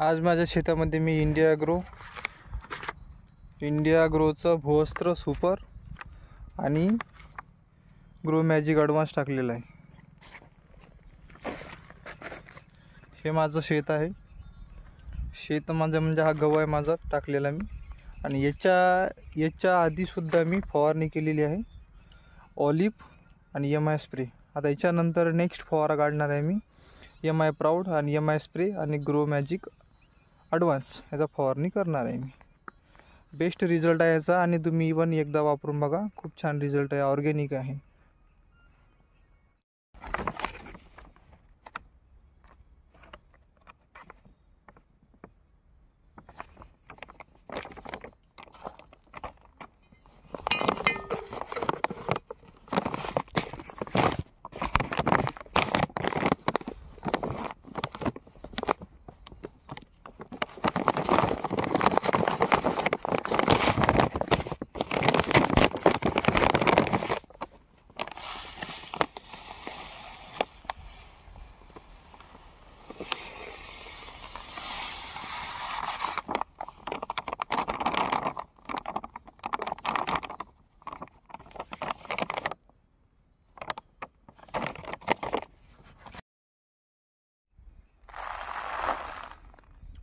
आज माझ्या शेतामध्ये मी इंडिया ग्रोचं भूवस्त्र सुपर आणि ग्रो मॅजिक ॲडव्हान्स टाकलेला आहे। हे माझं शेत आहे। शेत माझं म्हणजे हा गहू आहे माझा टाकलेला मी। आणि याच्या आधीसुद्धा मी फवारणी केलेली आहे, ऑलिव्ह आणि MI स्प्रे। आता याच्यानंतर नेक्स्ट फवारा काढणार आहे मी MI प्राऊड आणि MI स्प्रे आणि ग्रो मॅजिक ॲडव्हान्स याचा फवारणी करणार आहे मी। बेस्ट रिझल्ट आहे याचा आणि तुम्ही इवन एकदा वापरून बघा, खूप छान रिझल्ट आहे, ऑर्गॅनिक आहे।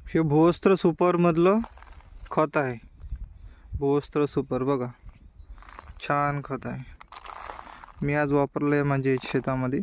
हे भूवस्त्र सुपर मधलं खत आहे। भूवस्त्र सुपर बघा, छान खत आहे। मी आज वापरलं आहे माझ्या शेतामध्ये।